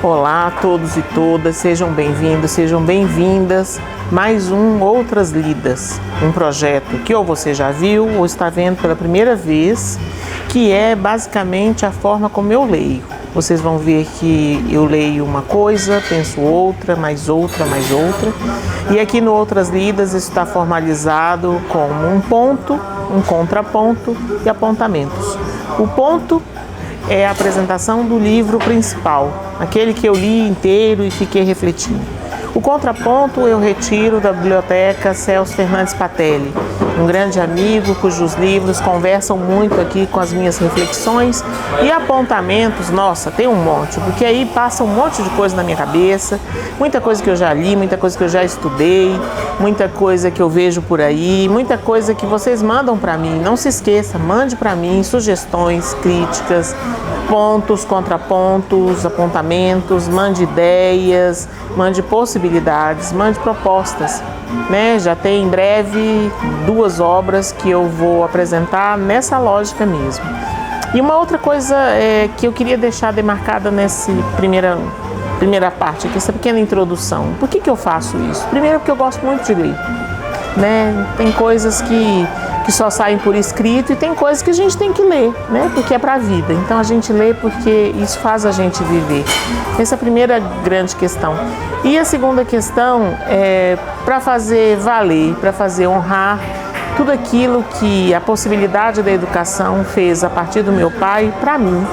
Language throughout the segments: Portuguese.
Olá a todos e todas, sejam bem-vindos, sejam bem-vindas. Mais um Outras Lidas, um projeto que ou você já viu ou está vendo pela primeira vez, que é basicamente a forma como eu leio. Vocês vão ver que eu leio uma coisa, penso outra, mais outra, mais outra. E aqui no Outras Lidas isso está formalizado como um ponto, um contraponto e apontamentos. O ponto é a apresentação do livro principal, aquele que eu li inteiro e fiquei refletindo. O contraponto eu retiro da biblioteca Celso Fernandes Patelli, um grande amigo cujos livros conversam muito aqui com as minhas reflexões, e apontamentos, nossa, tem um monte, porque aí passa um monte de coisa na minha cabeça, muita coisa que eu já li, muita coisa que eu já estudei, muita coisa que eu vejo por aí, muita coisa que vocês mandam para mim. Não se esqueça, mande para mim sugestões, críticas, pontos, contrapontos, apontamentos, mande ideias, mande possibilidades, mande propostas, né? Já tem em breve 2 obras que eu vou apresentar nessa lógica mesmo. E uma outra coisa que eu queria deixar demarcada nessa primeira parte aqui, essa pequena introdução. Por que eu faço isso? Primeiro porque eu gosto muito de ler, né? Tem coisas que só saem por escrito e tem coisas que a gente tem que ler, né? Porque é para a vida. Então a gente lê porque isso faz a gente viver. Essa é a primeira grande questão. E a segunda questão é para fazer valer, para fazer honrar tudo aquilo que a possibilidade da educação fez a partir do meu pai para mim.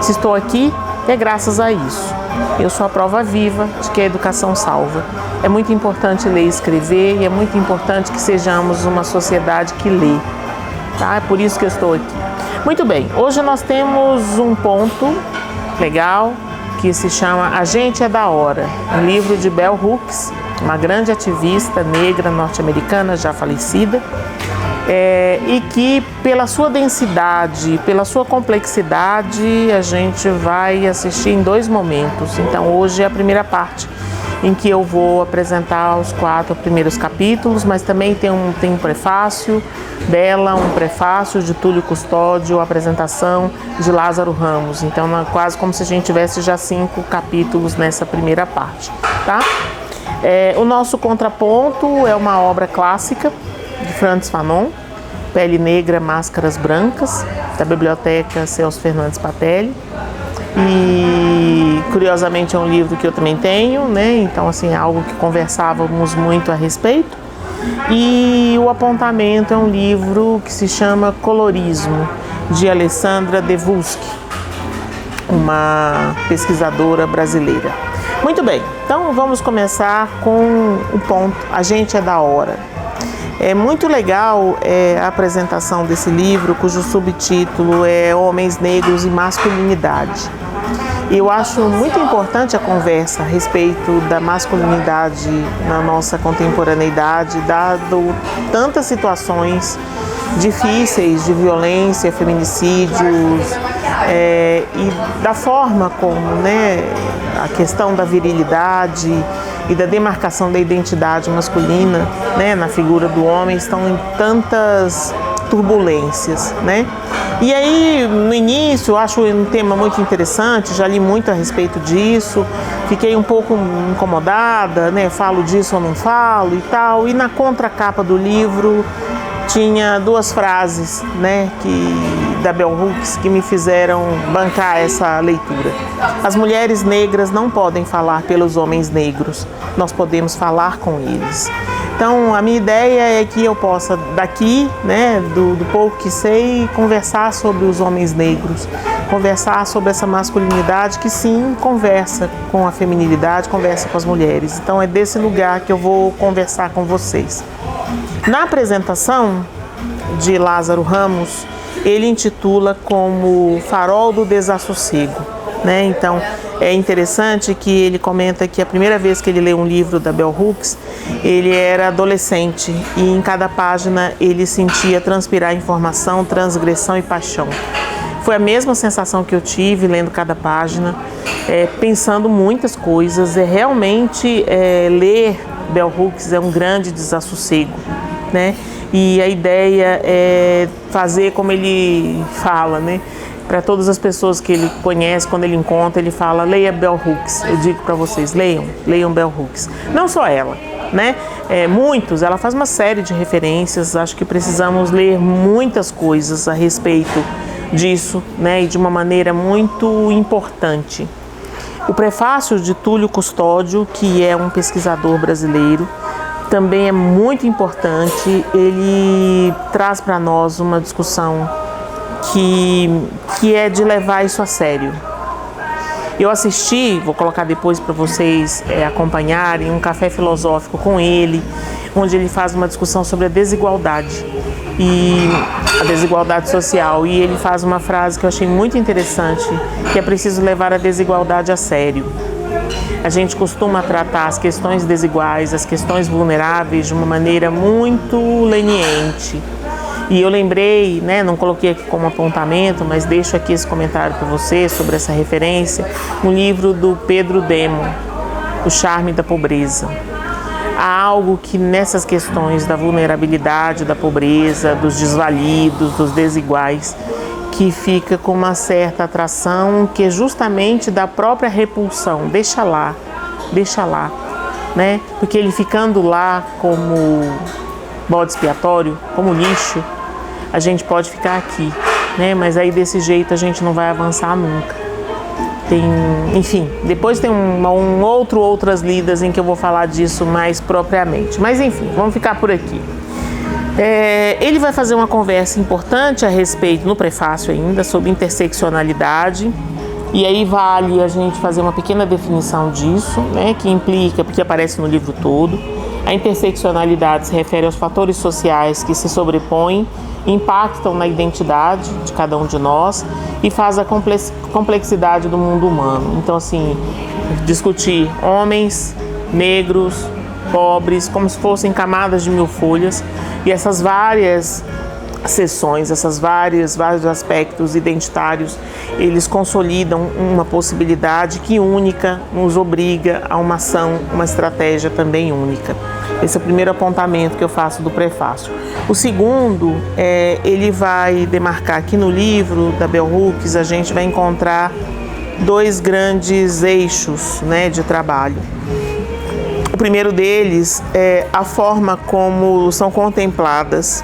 Se estou aqui, é graças a isso. Eu sou a prova viva de que a educação salva. É muito importante ler e escrever e é muito importante que sejamos uma sociedade que lê. Tá? É por isso que eu estou aqui. Muito bem, hoje nós temos um ponto legal que se chama A Gente é da Hora, um livro de Bell Hooks, uma grande ativista negra norte-americana já falecida, e que pela sua densidade, pela sua complexidade, a gente vai assistir em 2 momentos. Então hoje é a primeira parte, em que eu vou apresentar os 4 primeiros capítulos, mas também tem um prefácio dela, um prefácio de Túlio Custódio, a apresentação de Lázaro Ramos. Então é quase como se a gente tivesse já 5 capítulos nessa primeira parte, tá? O nosso contraponto é uma obra clássica de Frantz Fanon, Pele Negra, Máscaras Brancas, da biblioteca Celso Fernandes Patelli. E curiosamente é um livro que eu também tenho, né? Então assim, é algo que conversávamos muito a respeito. E o apontamento é um livro que se chama Colorismo, de Alessandra Devuski, uma pesquisadora brasileira. Muito bem, então vamos começar com o ponto A Gente é da Hora. É muito legal a apresentação desse livro, cujo subtítulo é Homens Negros e Masculinidade. Eu acho muito importante a conversa a respeito da masculinidade na nossa contemporaneidade, dado tantas situações difíceis de violência, feminicídios, e da forma como, né, a questão da virilidade e da demarcação da identidade masculina, né, na figura do homem estão em tantas turbulências, né? E aí, no início, eu acho um tema muito interessante, já li muito a respeito disso, fiquei um pouco incomodada, né? Falo disso ou não falo e tal. E na contracapa do livro tinha 2 frases, né, da Bell Hooks, que me fizeram bancar essa leitura. As mulheres negras não podem falar pelos homens negros, nós podemos falar com eles. Então, a minha ideia é que eu possa, daqui, né, do pouco que sei, conversar sobre os homens negros, conversar sobre essa masculinidade que sim conversa com a feminilidade, conversa com as mulheres. Então, é desse lugar que eu vou conversar com vocês. Na apresentação de Lázaro Ramos, ele intitula como Farol do Desassossego, né? Então, é interessante que ele comenta que a primeira vez que ele leu um livro da Bell Hooks, ele era adolescente e em cada página ele sentia transpirar informação, transgressão e paixão. Foi a mesma sensação que eu tive lendo cada página, pensando muitas coisas. Realmente ler Bell Hooks é um grande desassossego, né? E a ideia é fazer como ele fala, né? Para todas as pessoas que ele conhece, quando ele encontra, ele fala: leia Bell Hooks. Eu digo para vocês, leiam Bell Hooks. Não só ela, né? Muitos, ela faz uma série de referências. Acho que precisamos ler muitas coisas a respeito disso, né? E de uma maneira muito importante. O prefácio de Túlio Custódio, que é um pesquisador brasileiro, também é muito importante. Ele traz para nós uma discussão que é de levar isso a sério. Eu assisti, vou colocar depois para vocês acompanharem, um café filosófico com ele, onde ele faz uma discussão sobre a desigualdade e a desigualdade social, e ele faz uma frase que eu achei muito interessante, que é preciso levar a desigualdade a sério. A gente costuma tratar as questões desiguais, as questões vulneráveis de uma maneira muito leniente. E eu lembrei, né, não coloquei aqui como apontamento, mas deixo aqui esse comentário para você sobre essa referência, um livro do Pedro Demo, O Charme da Pobreza. Há algo que nessas questões da vulnerabilidade, da pobreza, dos desvalidos, dos desiguais, que fica com uma certa atração, que é justamente da própria repulsão. Deixa lá, né? Porque ele ficando lá como bode expiatório, como lixo, a gente pode ficar aqui, né? Mas aí desse jeito a gente não vai avançar nunca. Enfim, depois tem outras lidas em que eu vou falar disso mais propriamente. Mas enfim, vamos ficar por aqui. Ele vai fazer uma conversa importante a respeito, no prefácio ainda, sobre interseccionalidade. E aí vale a gente fazer uma pequena definição disso, né? Que implica, porque aparece no livro todo. A interseccionalidade se refere aos fatores sociais que se sobrepõem, impactam na identidade de cada um de nós e faz a complexidade do mundo humano. Então, assim, discutir homens, negros, pobres, como se fossem camadas de mil folhas, e essas várias seções, vários aspectos identitários, eles consolidam uma possibilidade que única nos obriga a uma ação, uma estratégia também única. Esse é o primeiro apontamento que eu faço do prefácio. O segundo, ele vai demarcar aqui no livro da Bell Hooks, a gente vai encontrar dois grandes eixos, né, de trabalho. O primeiro deles é a forma como são contempladas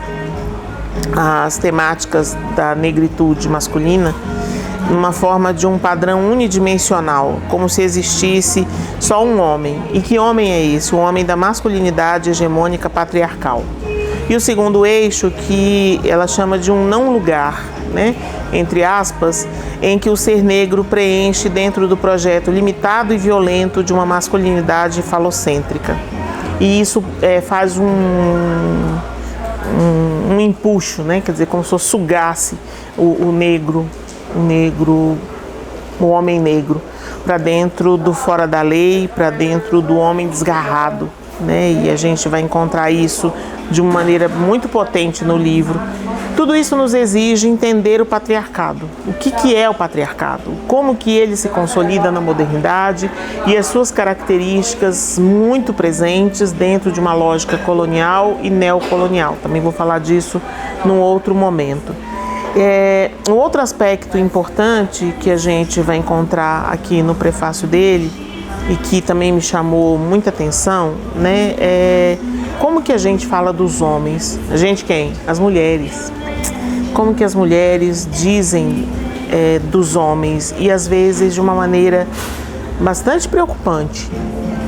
as temáticas da negritude masculina numa forma de um padrão unidimensional, como se existisse só um homem. E que homem é esse? O homem da masculinidade hegemônica patriarcal. E o segundo eixo, que ela chama de um não lugar, né, entre aspas, em que o ser negro preenche dentro do projeto limitado e violento de uma masculinidade falocêntrica. E isso faz um empuxo, né, quer dizer, como se sugasse o homem negro, para dentro do fora da lei, para dentro do homem desgarrado, né? E a gente vai encontrar isso de uma maneira muito potente no livro. Tudo isso nos exige entender o patriarcado. O que é o patriarcado? Como que ele se consolida na modernidade e as suas características muito presentes dentro de uma lógica colonial e neocolonial. Também vou falar disso num outro momento. Um outro aspecto importante que a gente vai encontrar aqui no prefácio dele e que também me chamou muita atenção, né, é como que a gente fala dos homens. A gente quem? As mulheres. Como que as mulheres dizem dos homens, e às vezes de uma maneira bastante preocupante,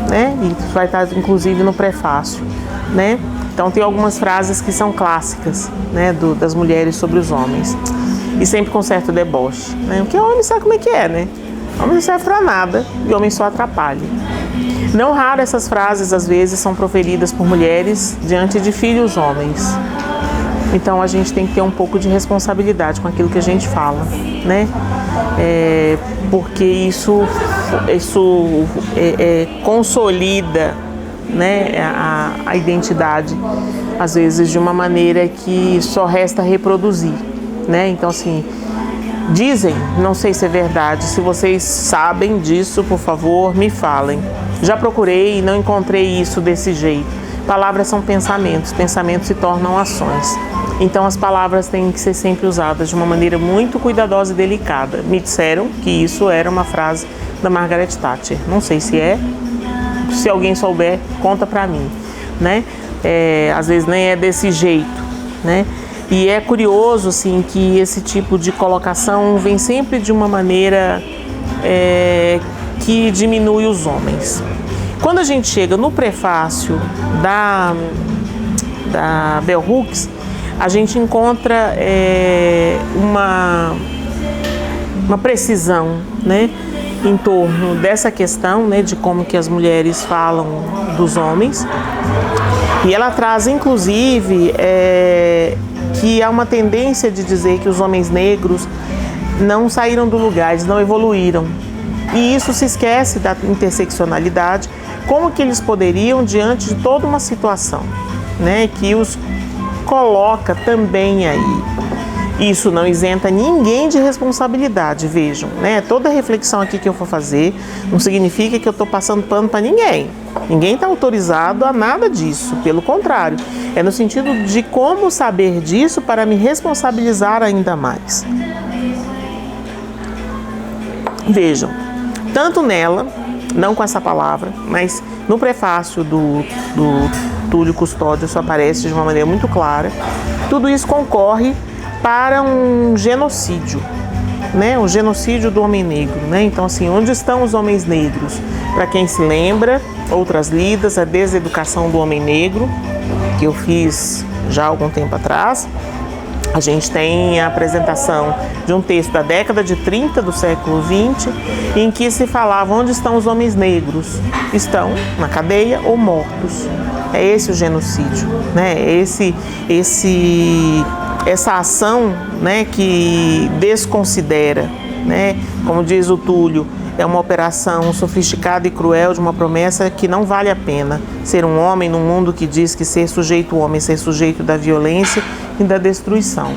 né? E isso vai estar inclusive no prefácio, né? Então tem algumas frases que são clássicas, né, das mulheres sobre os homens, e sempre com certo deboche, né? Porque o homem sabe como é que é, né? O homem não serve pra nada e o homem só atrapalha. Não raro essas frases às vezes são proferidas por mulheres diante de filhos homens. Então a gente tem que ter um pouco de responsabilidade com aquilo que a gente fala, né? Porque isso consolida, né, a identidade, às vezes de uma maneira que só resta reproduzir, né? Então, assim, dizem, não sei se é verdade, se vocês sabem disso, por favor, me falem. Já procurei e não encontrei isso desse jeito. Palavras são pensamentos, pensamentos se tornam ações. Então as palavras têm que ser sempre usadas de uma maneira muito cuidadosa e delicada. Me disseram que isso era uma frase da Margaret Thatcher. Não sei se é. Se alguém souber, conta pra mim, né? Às vezes nem é desse jeito, né? E é curioso, assim, que esse tipo de colocação vem sempre de uma maneira que diminui os homens. Quando a gente chega no prefácio da Bell Hooks, a gente encontra uma precisão, né, em torno dessa questão, né, de como que as mulheres falam dos homens. E ela traz, inclusive, que há uma tendência de dizer que os homens negros não saíram do lugar, eles não evoluíram. E isso se esquece da interseccionalidade, como que eles poderiam, diante de toda uma situação, né, que os coloca também aí. Isso não isenta ninguém de responsabilidade, vejam, né? Toda reflexão aqui que eu for fazer não significa que eu estou passando pano para ninguém. Ninguém está autorizado a nada disso, pelo contrário. É no sentido de como saber disso para me responsabilizar ainda mais. Vejam, tanto nela, não com essa palavra, mas no prefácio do Túlio Custódio isso aparece de uma maneira muito clara. Tudo isso concorre para um genocídio, né? O genocídio do homem negro, né? Então, assim, onde estão os homens negros? Para quem se lembra, outras lidas, a Deseducação do Homem Negro, que eu fiz já há algum tempo atrás. A gente tem a apresentação de um texto da década de 30 do século XX, em que se falava onde estão os homens negros. Estão na cadeia ou mortos. É esse o genocídio, né? Essa ação, né, que desconsidera, né? Como diz o Túlio, é uma operação sofisticada e cruel de uma promessa que não vale a pena ser um homem num mundo que diz que ser sujeito ao homem, ser sujeito da violência e da destruição.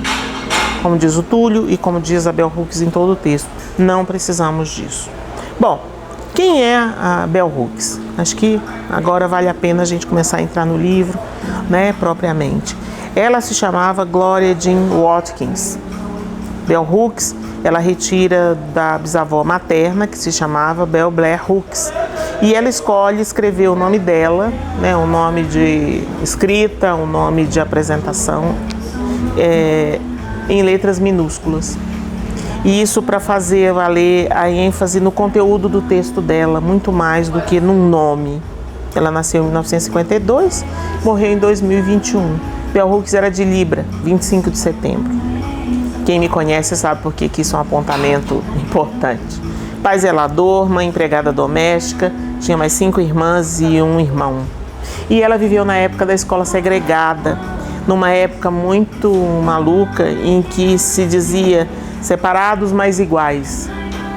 Como diz o Túlio e como diz a Bell Hooks em todo o texto, não precisamos disso. Bom, quem é a Bell Hooks? Acho que agora vale a pena a gente começar a entrar no livro, né, propriamente. Ela se chamava Gloria Jean Watkins. Bell Hooks, ela retira da bisavó materna, que se chamava Bell Blair Hooks. E ela escolhe escrever o nome dela, né, o nome de escrita, o nome de apresentação, em letras minúsculas. E isso para fazer valer a ênfase no conteúdo do texto dela, muito mais do que num nome. Ela nasceu em 1952, morreu em 2021. Bell Hooks era de Libra, 25 de setembro. Quem me conhece sabe por que isso é um apontamento importante. Pai zelador, mãe empregada doméstica, tinha mais 5 irmãs e um irmão. E ela viveu na época da escola segregada, numa época muito maluca em que se dizia separados mas iguais.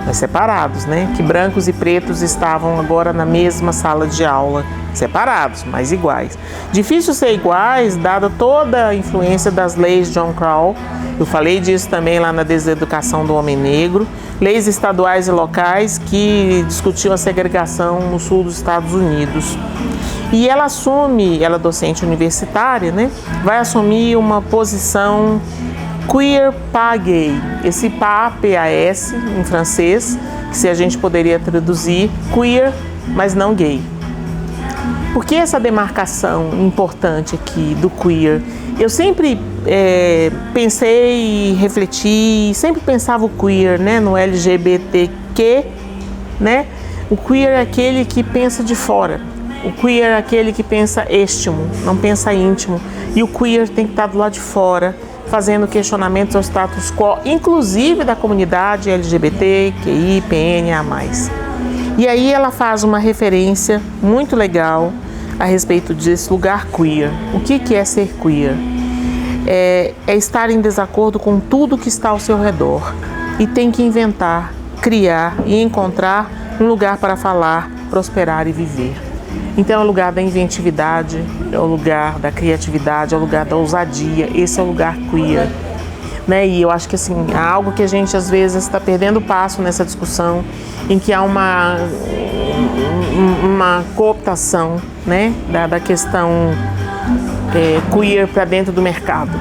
Mas separados, né? Que brancos e pretos estavam agora na mesma sala de aula, separados, mas iguais. Difícil ser iguais, dada toda a influência das leis de John Crow. Eu falei disso também lá na Deseducação do Homem Negro. Leis estaduais e locais que discutiam a segregação no sul dos Estados Unidos. E ela assume, ela é docente universitária, né? Vai assumir uma posição queer pas gay. Esse pas, P-A-S, em francês, que se a gente poderia traduzir queer, mas não gay. Por que essa demarcação importante aqui do queer? Eu sempre pensei e refleti, sempre pensava o queer, né, no LGBTQ, né? O queer é aquele que pensa de fora. O queer é aquele que pensa extimo, não pensa íntimo. E o queer tem que estar do lado de fora, fazendo questionamentos ao status quo, inclusive da comunidade LGBT, QI, PNA+. E aí ela faz uma referência muito legal a respeito desse lugar queer. O que é ser queer? É estar em desacordo com tudo que está ao seu redor e tem que inventar, criar e encontrar um lugar para falar, prosperar e viver. Então é o lugar da inventividade, é o lugar da criatividade, é o lugar da ousadia, esse é o lugar queer. Né? E eu acho que assim, há algo que a gente às vezes está perdendo passo nessa discussão, em que há uma cooptação, né, da questão queer para dentro do mercado.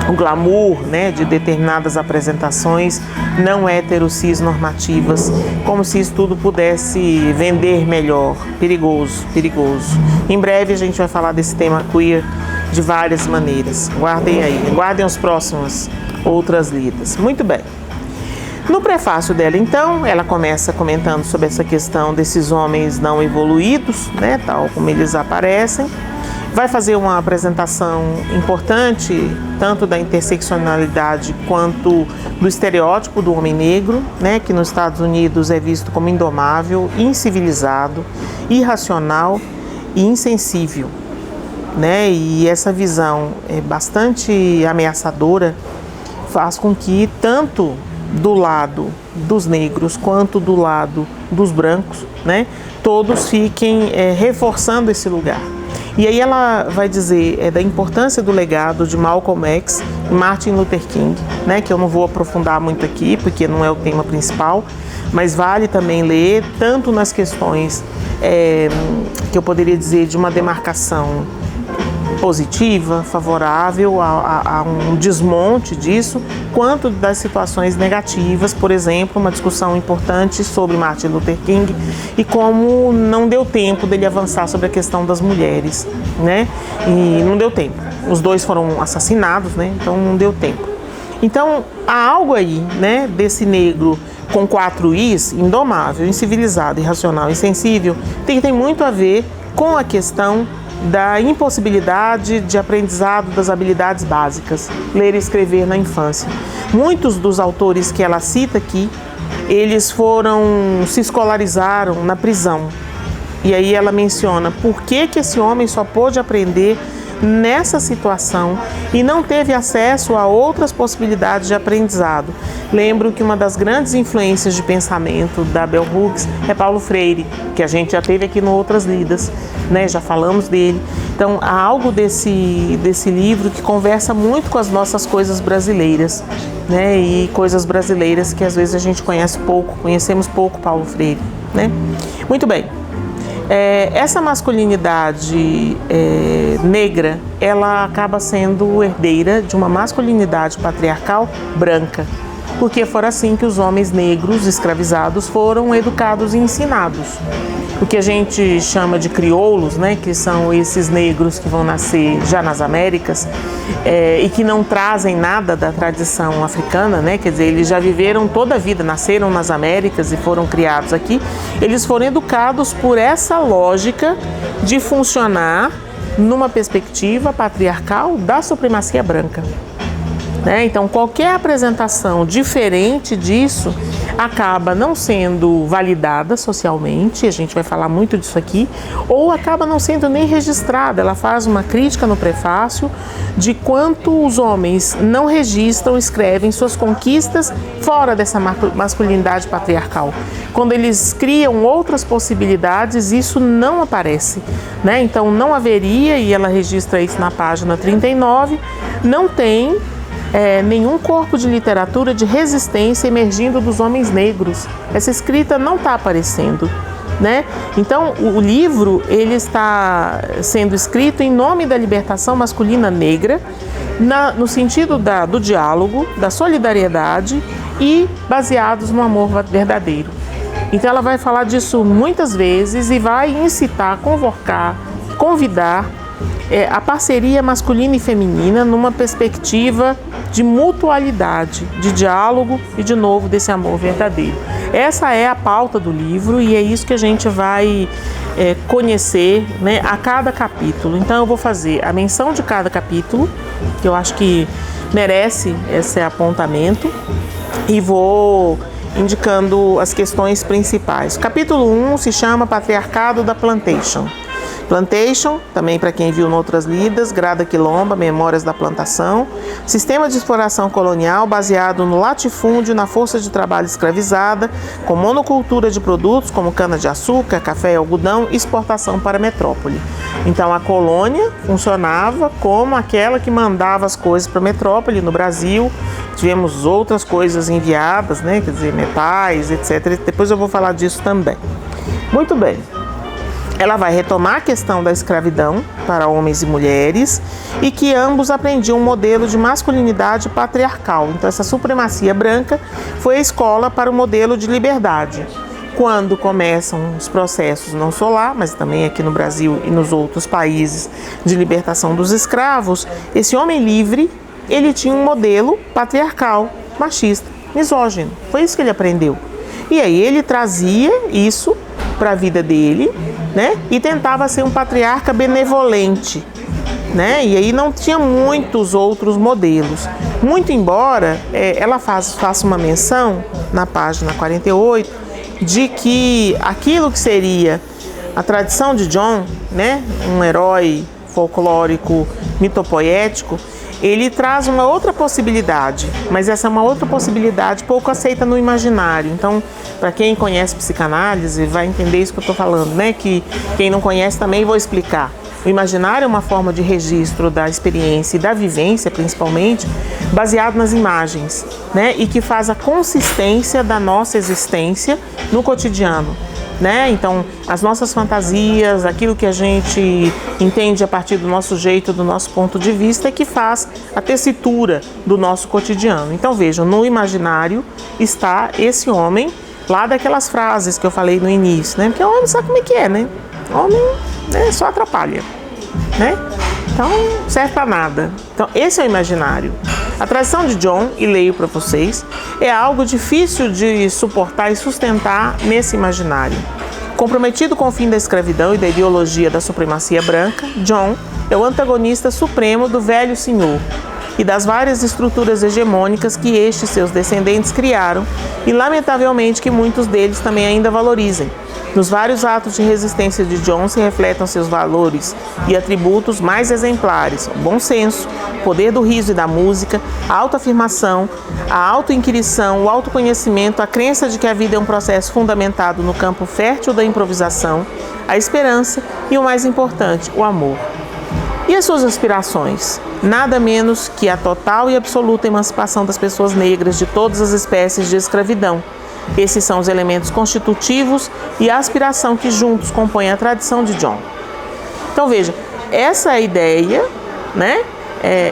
o glamour, né, de determinadas apresentações não heterocis normativas, como se isso tudo pudesse vender melhor. Perigoso, perigoso. Em breve a gente vai falar desse tema queer de várias maneiras. Guardem aí, guardem os próximos outras lidas. Muito bem. No prefácio dela, então, ela começa comentando sobre essa questão desses homens não evoluídos, né, tal como eles aparecem. Vai fazer uma apresentação importante, tanto da interseccionalidade quanto do estereótipo do homem negro, né, que nos Estados Unidos é visto como indomável, incivilizado, irracional e insensível, né? E essa visão é bastante ameaçadora, faz com que tanto do lado dos negros quanto do lado dos brancos, né, todos fiquem reforçando esse lugar. E aí ela vai dizer da importância do legado de Malcolm X e Martin Luther King, né, que eu não vou aprofundar muito aqui, porque não é o tema principal, mas vale também ler tanto nas questões que eu poderia dizer de uma demarcação positiva, favorável a um desmonte disso, quanto das situações negativas, por exemplo, uma discussão importante sobre Martin Luther King e como não deu tempo dele avançar sobre a questão das mulheres, né? E não deu tempo. Os dois foram assassinados, né? Então não deu tempo. Então há algo aí, né, desse negro com 4 Is, indomável, incivilizado, irracional, insensível, tem muito a ver com a questão da impossibilidade de aprendizado das habilidades básicas, ler e escrever na infância. Muitos dos autores que ela cita aqui, eles se escolarizaram na prisão. E aí ela menciona por que esse homem só pôde aprender nessa situação e não teve acesso a outras possibilidades de aprendizado. Lembro que uma das grandes influências de pensamento da Bell Hooks é Paulo Freire, que a gente já teve aqui no Outras Lidas, né? Já falamos dele. Então há algo desse livro que conversa muito com as nossas coisas brasileiras, né? E coisas brasileiras que às vezes a gente conhecemos pouco Paulo Freire, né? Muito bem. Essa masculinidade negra, ela acaba sendo herdeira de uma masculinidade patriarcal branca, porque foi assim que os homens negros escravizados foram educados e ensinados. O que a gente chama de crioulos, né, que são esses negros que vão nascer já nas Américas e que não trazem nada da tradição africana, né, quer dizer, eles já viveram toda a vida, nasceram nas Américas e foram criados aqui. Eles foram educados por essa lógica de funcionar numa perspectiva patriarcal da supremacia branca. Então, qualquer apresentação diferente disso acaba não sendo validada socialmente, a gente vai falar muito disso aqui, ou acaba não sendo nem registrada. Ela faz uma crítica no prefácio de quanto os homens não registram, escrevem suas conquistas fora dessa masculinidade patriarcal. Quando eles criam outras possibilidades, isso não aparece, né? Então, não haveria, e ela registra isso na página 39, não tem nenhum corpo de literatura de resistência emergindo dos homens negros. Essa escrita não está aparecendo, né? Então, o livro ele está sendo escrito em nome da libertação masculina negra, no sentido do diálogo, da solidariedade e baseados no amor verdadeiro. Então, ela vai falar disso muitas vezes e vai incitar, convidar a parceria masculina e feminina numa perspectiva de mutualidade, de diálogo e, de novo, desse amor verdadeiro. Essa é a pauta do livro e é isso que a gente vai conhecer, né, a cada capítulo. Então eu vou fazer a menção de cada capítulo, que eu acho que merece esse apontamento, e vou indicando as questões principais. O capítulo 1 se chama Patriarcado da Plantation. Plantation, também para quem viu em outras lidas, Grada Quilomba, Memórias da Plantação, sistema de exploração colonial baseado no latifúndio, na força de trabalho escravizada, com monocultura de produtos como cana-de-açúcar, café e algodão e exportação para a metrópole. Então a colônia funcionava como aquela que mandava as coisas para a metrópole. No Brasil tivemos outras coisas enviadas, né? Quer dizer, metais, etc. Depois eu vou falar disso também. Muito bem. ela vai retomar a questão da escravidão para homens e mulheres e que ambos aprendiam um modelo de masculinidade patriarcal. Então, essa supremacia branca foi a escola para o modelo de liberdade. Quando começam os processos, não só lá, mas também aqui no Brasil e nos outros países, de libertação dos escravos, esse homem livre, ele tinha um modelo patriarcal, machista, misógino. Foi isso que ele aprendeu. E aí ele trazia isso para a vida dele, né? E tentava ser um patriarca benevolente, né? E aí não tinha muitos outros modelos. Muito embora ela faça uma menção na página 48 de que aquilo que seria a tradição de John, né? Um herói folclórico mitopoético, ele traz uma outra possibilidade, mas essa é uma outra possibilidade pouco aceita no imaginário. Então, para quem conhece psicanálise, vai entender isso que eu estou falando, né? Que quem não conhece também vou explicar. O imaginário é uma forma de registro da experiência e da vivência, principalmente, baseado nas imagens, né? E que faz a consistência da nossa existência no cotidiano, né? Então, as nossas fantasias, aquilo que a gente entende a partir do nosso jeito, do nosso ponto de vista, é que faz a tessitura do nosso cotidiano. Então, vejam, no imaginário está esse homem lá daquelas frases que eu falei no início, né? Porque o homem sabe como é que é, né? O homem, né, só atrapalha, né? Então, não serve para nada. Então, esse é o imaginário. A tradição de John, e leio para vocês, é algo difícil de suportar e sustentar nesse imaginário. Comprometido com o fim da escravidão e da ideologia da supremacia branca, John é o antagonista supremo do velho senhor e das várias estruturas hegemônicas que estes seus descendentes criaram e, lamentavelmente, que muitos deles também ainda valorizem. Nos vários atos de resistência de John se refletem seus valores e atributos mais exemplares: o bom senso, o poder do riso e da música, a autoafirmação, a autoinquirição, o autoconhecimento, a crença de que a vida é um processo fundamentado no campo fértil da improvisação, a esperança e, o mais importante, o amor. E as suas aspirações? Nada menos que a total e absoluta emancipação das pessoas negras de todas as espécies de escravidão. Esses são os elementos constitutivos e a aspiração que juntos compõem a tradição de John. Então veja, essa ideia, né,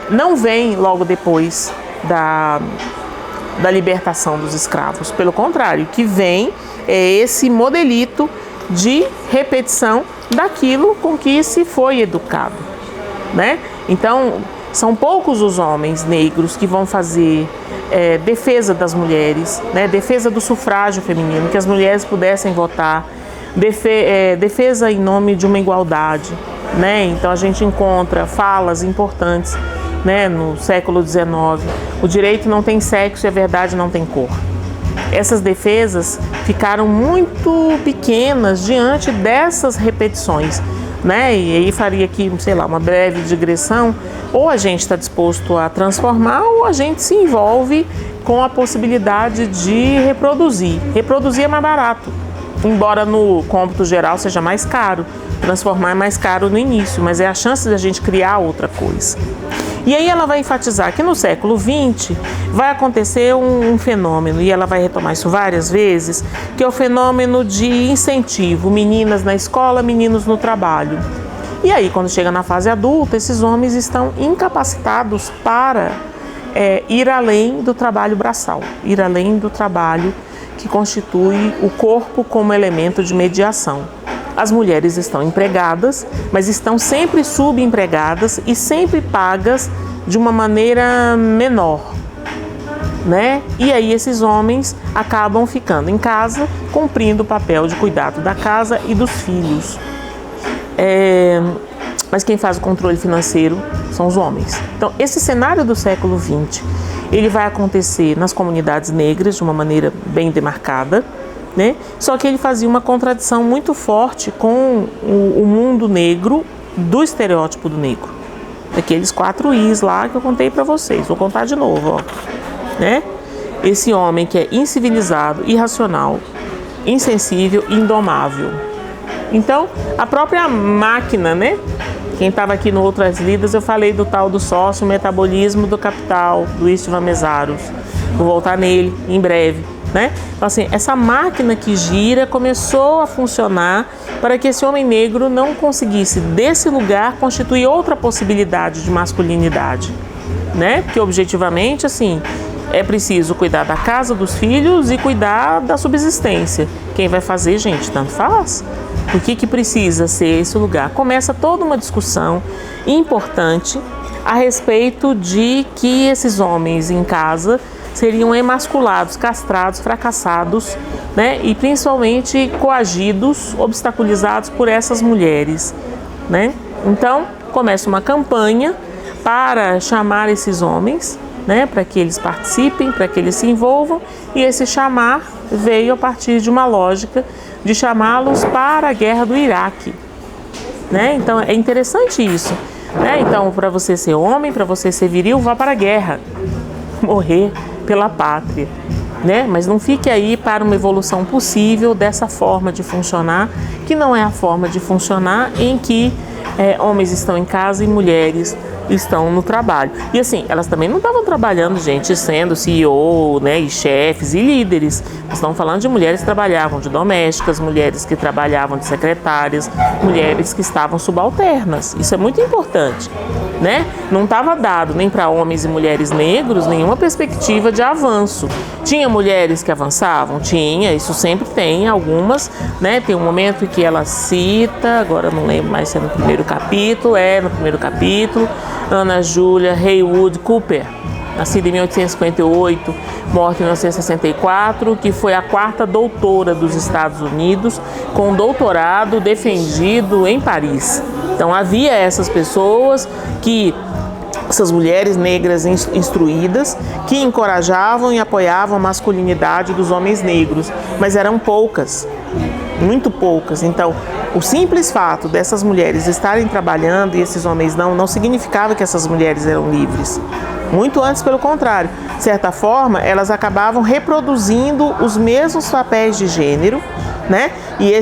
não vem logo depois da libertação dos escravos. Pelo contrário, o que vem é esse modelito de repetição daquilo com que se foi educado, né? Então, são poucos os homens negros que vão fazer defesa das mulheres, né? Defesa do sufrágio feminino, que as mulheres pudessem votar, defesa em nome de uma igualdade, né? Então a gente encontra falas importantes, né, no século XIX, o direito não tem sexo e a verdade não tem cor. Essas defesas ficaram muito pequenas diante dessas repetições, né? E aí faria aqui, sei lá, uma breve digressão. Ou a gente está disposto a transformar, ou a gente se envolve com a possibilidade de reproduzir. Reproduzir é mais barato, embora no cômputo geral seja mais caro. Transformar é mais caro no início, mas é a chance de a gente criar outra coisa. E aí ela vai enfatizar que no século XX vai acontecer um fenômeno, e ela vai retomar isso várias vezes, que é o fenômeno de incentivo, meninas na escola, meninos no trabalho. E aí, quando chega na fase adulta, esses homens estão incapacitados para ir além do trabalho braçal, ir além do trabalho que constitui o corpo como elemento de mediação. As mulheres estão empregadas, mas estão sempre subempregadas e sempre pagas de uma maneira menor, né? E aí esses homens acabam ficando em casa, cumprindo o papel de cuidado da casa e dos filhos. Mas quem faz o controle financeiro são os homens. Então, esse cenário do século XX, ele vai acontecer nas comunidades negras de uma maneira bem demarcada, né? Só que ele fazia uma contradição muito forte com o mundo negro do estereótipo do negro. Aqueles 4 Is lá que eu contei para vocês. Vou contar de novo, ó. Né? Esse homem que é incivilizado, irracional, insensível, indomável. Então, a própria máquina, né? Quem estava aqui no Outras Lidas, eu falei do tal do sócio metabolismo do capital, do Istvan Meszaros. Vou voltar nele em breve. né? Então, assim, essa máquina que gira começou a funcionar para que esse homem negro não conseguisse, desse lugar, constituir outra possibilidade de masculinidade, né? Porque, objetivamente, assim, é preciso cuidar da casa, dos filhos e cuidar da subsistência. Quem vai fazer, gente, tanto faz. Por que precisa ser esse lugar? Começa toda uma discussão importante a respeito de que esses homens em casa seriam emasculados, castrados, fracassados, né? E principalmente coagidos, obstaculizados por essas mulheres, né? Então, começa uma campanha para chamar esses homens, né, para que eles participem, para que eles se envolvam, e esse chamar veio a partir de uma lógica de chamá-los para a guerra do Iraque, né? Então é interessante isso, né? Então, para você ser homem, para você ser viril, vá para a guerra, morrer pela pátria, né? Mas não fique aí para uma evolução possível dessa forma de funcionar, que não é a forma de funcionar em que homens estão em casa e mulheres estão no trabalho. E assim, elas também não estavam trabalhando, gente, sendo CEO, né, e chefes e líderes. Nós estamos falando de mulheres que trabalhavam de domésticas, mulheres que trabalhavam de secretárias, mulheres que estavam subalternas. Isso é muito importante, né? Não estava dado nem para homens e mulheres negros nenhuma perspectiva de avanço. Tinha mulheres que avançavam? Tinha, isso sempre tem, algumas, né? Tem um momento em que ela cita, agora não lembro mais se é no primeiro capítulo, Ana Julia Haywood Cooper, nascida em 1858, morta em 1964, que foi a 4ª doutora dos Estados Unidos, com um doutorado defendido em Paris. Então havia essas pessoas essas mulheres negras instruídas, que encorajavam e apoiavam a masculinidade dos homens negros, mas eram poucas, muito poucas. Então, o simples fato dessas mulheres estarem trabalhando e esses homens não significava que essas mulheres eram livres. Muito antes, pelo contrário. De certa forma, elas acabavam reproduzindo os mesmos papéis de gênero, né? E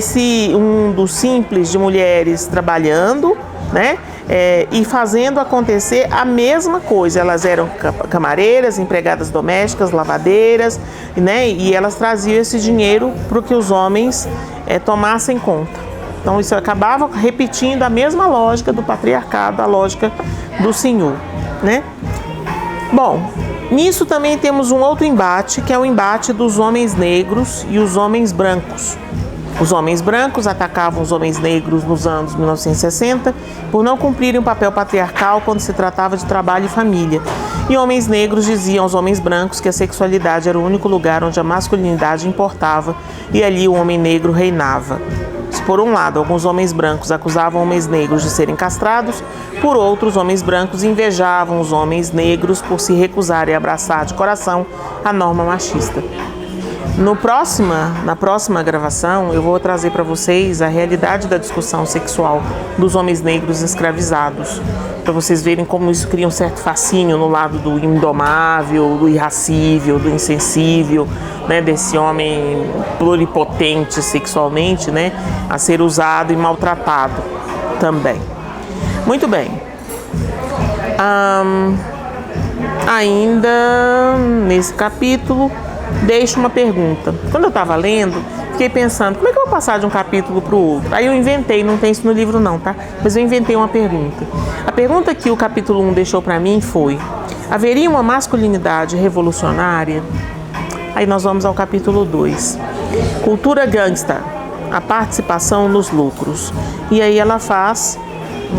do simples de mulheres trabalhando, né? E fazendo acontecer a mesma coisa. Elas eram camareiras, empregadas domésticas, lavadeiras, né? E elas traziam esse dinheiro para que os homens tomassem conta. Então isso acabava repetindo a mesma lógica do patriarcado, a lógica do senhor, né? Bom, nisso também temos um outro embate, que é o embate dos homens negros e os homens brancos. Os homens brancos atacavam os homens negros nos anos 1960 por não cumprirem um papel patriarcal quando se tratava de trabalho e família. E homens negros diziam aos homens brancos que a sexualidade era o único lugar onde a masculinidade importava e ali o homem negro reinava. Se por um lado alguns homens brancos acusavam homens negros de serem castrados, por outro os homens brancos invejavam os homens negros por se recusarem a abraçar de coração a norma machista. Na próxima gravação, eu vou trazer para vocês a realidade da discussão sexual dos homens negros escravizados, para vocês verem como isso cria um certo fascínio no lado do indomável, do irracível, do insensível, né, desse homem pluripotente sexualmente, né, a ser usado e maltratado também. Muito bem. Ainda nesse capítulo, deixo uma pergunta. Quando eu estava lendo, fiquei pensando, como é que eu vou passar de um capítulo para o outro? Aí eu inventei, não tem isso no livro não, tá? Mas eu inventei uma pergunta. A pergunta que o capítulo 1 deixou para mim foi: haveria uma masculinidade revolucionária? Aí nós vamos ao capítulo 2. Cultura gangsta, a participação nos lucros. E aí ela faz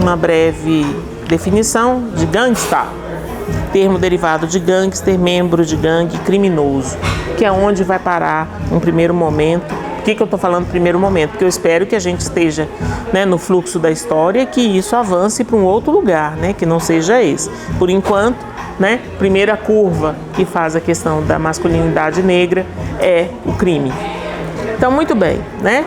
uma breve definição de gangsta, termo derivado de gangster, membro de gangue, criminoso, que é onde vai parar um primeiro momento. Por que eu estou falando primeiro momento? Porque eu espero que a gente esteja, né, no fluxo da história, que isso avance para um outro lugar, né, que não seja esse. Por enquanto, né, primeira curva que faz a questão da masculinidade negra é o crime. Então, muito bem, né?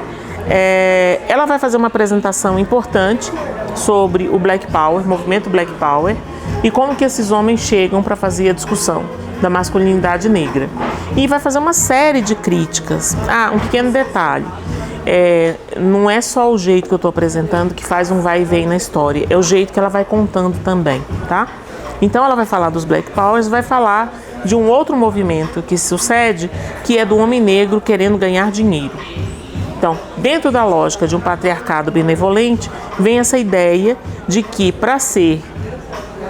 Ela vai fazer uma apresentação importante sobre o Black Power, movimento Black Power, e como que esses homens chegam para fazer a discussão da masculinidade negra. E vai fazer uma série de críticas. Um pequeno detalhe. Não é só o jeito que eu estou apresentando que faz um vai e vem na história, é o jeito que ela vai contando também, tá? Então ela vai falar dos Black Powers, vai falar de um outro movimento que sucede, que é do homem negro querendo ganhar dinheiro. Então, dentro da lógica de um patriarcado benevolente, vem essa ideia de que para ser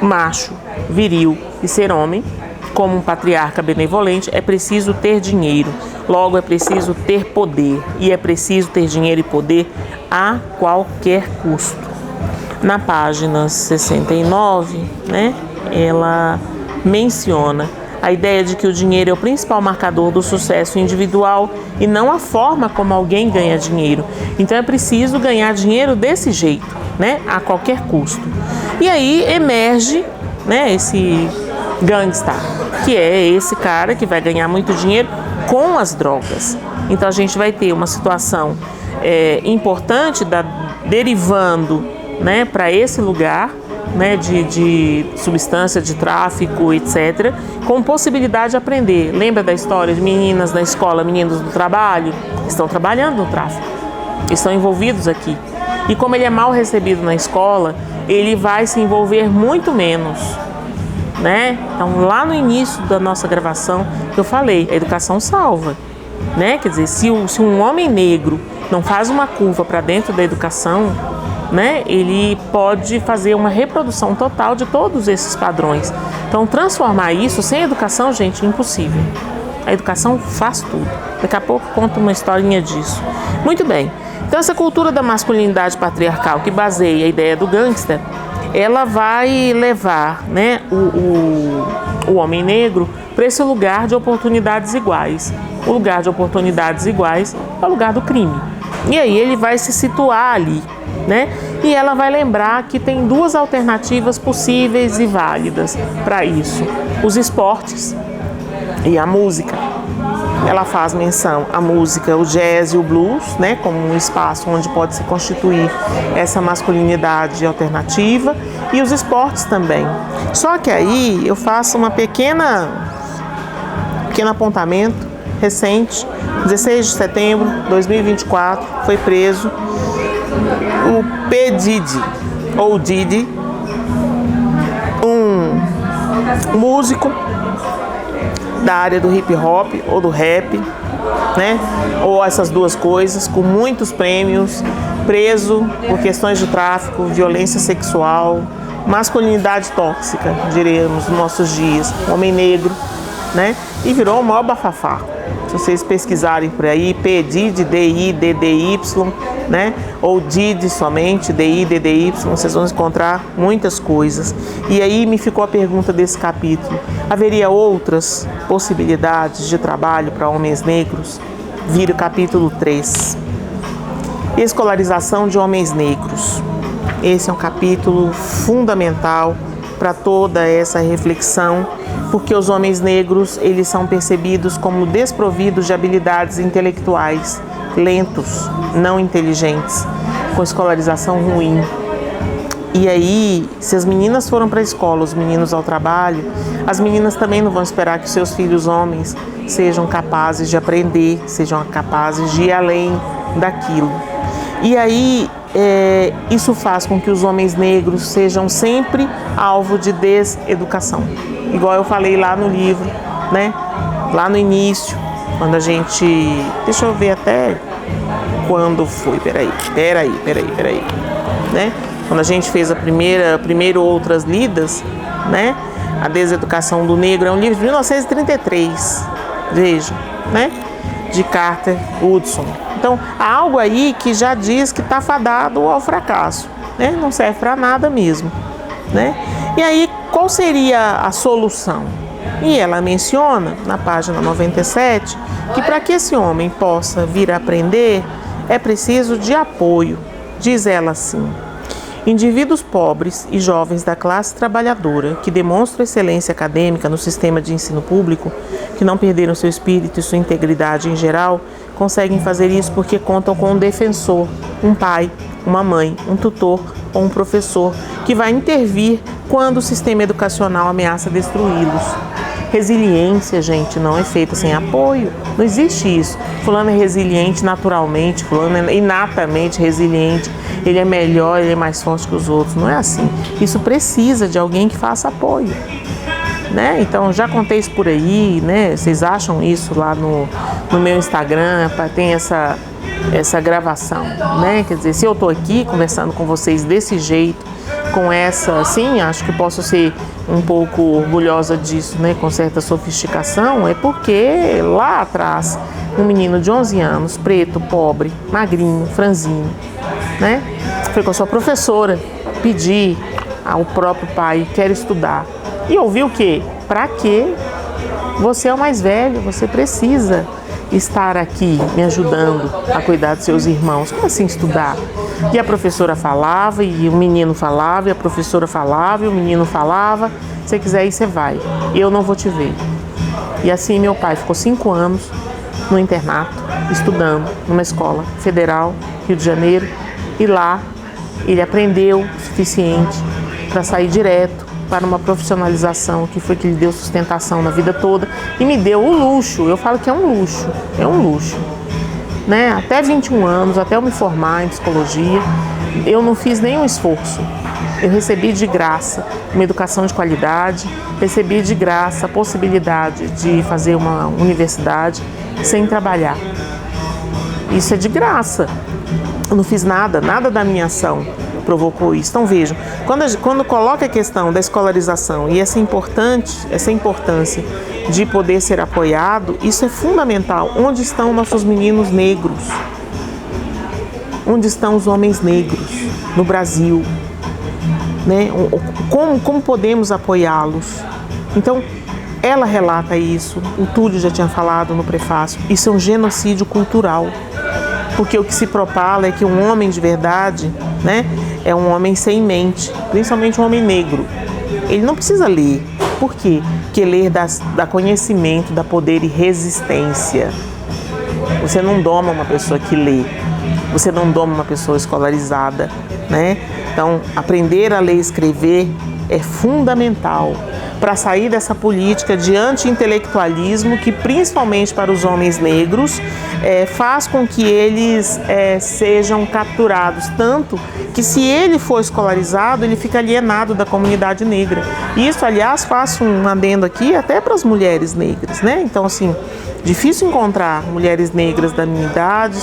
macho, viril e ser homem, como um patriarca benevolente, é preciso ter dinheiro. Logo, é preciso ter poder. E é preciso ter dinheiro e poder a qualquer custo. Na página 69, né, ela menciona a ideia de que o dinheiro é o principal marcador do sucesso individual e não a forma como alguém ganha dinheiro. Então é preciso ganhar dinheiro desse jeito, né, a qualquer custo. E aí emerge, né, esse gangsta, que é esse cara que vai ganhar muito dinheiro com as drogas. Então a gente vai ter uma situação importante derivando, né, para esse lugar, né, de substância, de tráfico, etc., com possibilidade de aprender. Lembra da história de meninas na escola, meninos no trabalho? Estão trabalhando no tráfico, estão envolvidos aqui. E como ele é mal recebido na escola, ele vai se envolver muito menos, né? Então, lá no início da nossa gravação, eu falei, a educação salva, né? Quer dizer, se um homem negro não faz uma curva para dentro da educação, né, ele pode fazer uma reprodução total de todos esses padrões. Então, transformar isso sem educação, gente, é impossível. A educação faz tudo. Daqui a pouco conto uma historinha disso. Muito bem. Então, essa cultura da masculinidade patriarcal que baseia a ideia do gangster, ela vai levar, né, o homem negro para esse lugar de oportunidades iguais. O lugar de oportunidades iguais é o lugar do crime. E aí ele vai se situar ali, né? E ela vai lembrar que tem duas alternativas possíveis e válidas para isso: os esportes e a música. Ela faz menção à música, o jazz e o blues, né, como um espaço onde pode se constituir essa masculinidade alternativa, e os esportes também. Só que aí eu faço um pequeno apontamento recente. 16 de setembro de 2024 foi preso o P. Diddy, ou Diddy, um músico da área do hip hop ou do rap, né? Ou essas duas coisas, com muitos prêmios, preso por questões de tráfico, violência sexual, masculinidade tóxica, diríamos, nos nossos dias, homem negro, né? E virou o maior bafafá. Se vocês pesquisarem por aí, P. Diddy, D-I-D-D-Y, né? Ou Diddy somente, D-I-D-D-Y, vocês vão encontrar muitas coisas. E aí me ficou a pergunta desse capítulo: haveria outras possibilidades de trabalho para homens negros? Vira o capítulo 3. Escolarização de homens negros. Esse é um capítulo fundamental para toda essa reflexão, porque os homens negros, eles são percebidos como desprovidos de habilidades intelectuais, lentos, não inteligentes, com escolarização ruim. E aí, se as meninas foram para a escola, os meninos ao trabalho, as meninas também não vão esperar que seus filhos homens sejam capazes de aprender, sejam capazes de ir além daquilo. E aí, isso faz com que os homens negros sejam sempre alvo de deseducação. Igual eu falei lá no livro, né? Lá no início, quando a gente... Deixa eu ver até quando foi. Peraí. Né? Quando a gente fez primeiro Outras Lidas, né? A Deseducação do Negro, é um livro de 1933, vejam, né? De Carter Woodson. Então, há algo aí que já diz que está fadado ao fracasso, né? Não serve para nada mesmo, né? E aí, qual seria a solução? E ela menciona, na página 97, que para que esse homem possa vir a aprender, é preciso de apoio. Diz ela assim: indivíduos pobres e jovens da classe trabalhadora que demonstram excelência acadêmica no sistema de ensino público, que não perderam seu espírito e sua integridade em geral, conseguem fazer isso porque contam com um defensor, um pai, uma mãe, um tutor ou um professor que vai intervir quando o sistema educacional ameaça destruí-los. Resiliência, gente, não é feita sem apoio. Não existe isso. Fulano é resiliente naturalmente, fulano é inatamente resiliente, ele é melhor, ele é mais forte que os outros. Não é assim. Isso precisa de alguém que faça apoio, né? Então já contei isso por aí, né? Vocês acham isso lá no meu Instagram, tem essa gravação, né? Quer dizer, se eu tô aqui conversando com vocês desse jeito, com essa, sim, acho que posso ser um pouco orgulhosa disso, né? Com certa sofisticação, é porque lá atrás, um menino de 11 anos, preto, pobre, magrinho, franzinho, né? Foi com a sua professora pedir ao próprio pai, quero estudar. E ouviu o quê? Pra quê? Você é o mais velho, você precisa estar aqui me ajudando a cuidar dos seus irmãos. Como assim estudar? E a professora falava, e o menino falava, e a professora falava, e o menino falava. Se você quiser ir, você vai. Eu não vou te ver. E assim meu pai ficou 5 anos no internato, estudando numa escola federal, Rio de Janeiro. E lá ele aprendeu o suficiente para sair direto para uma profissionalização que foi que lhe deu sustentação na vida toda e me deu o luxo, eu falo que é um luxo, né? Até 21 anos, até eu me formar em psicologia, eu não fiz nenhum esforço. Eu recebi de graça uma educação de qualidade, recebi de graça a possibilidade de fazer uma universidade sem trabalhar. Isso é de graça. Eu não fiz nada da minha ação provocou isso. Então vejam, quando coloca a questão da escolarização e essa importância de poder ser apoiado, isso é fundamental. Onde estão nossos meninos negros? Onde estão os homens negros no Brasil? Né? Como podemos apoiá-los? Então, ela relata isso, o Túlio já tinha falado no prefácio, isso é um genocídio cultural. Porque o que se propala é que um homem de verdade, né, é um homem sem mente, principalmente um homem negro. Ele não precisa ler. Por quê? Porque ler dá conhecimento, dá poder e resistência. Você não doma uma pessoa que lê, você não doma uma pessoa escolarizada, né? Então, aprender a ler e escrever é fundamental para sair dessa política de anti-intelectualismo que, principalmente para os homens negros, faz com que eles sejam capturados, tanto que se ele for escolarizado, ele fica alienado da comunidade negra. Isso, aliás, faço um adendo aqui até para as mulheres negras, né? Então, assim, difícil encontrar mulheres negras da minha idade,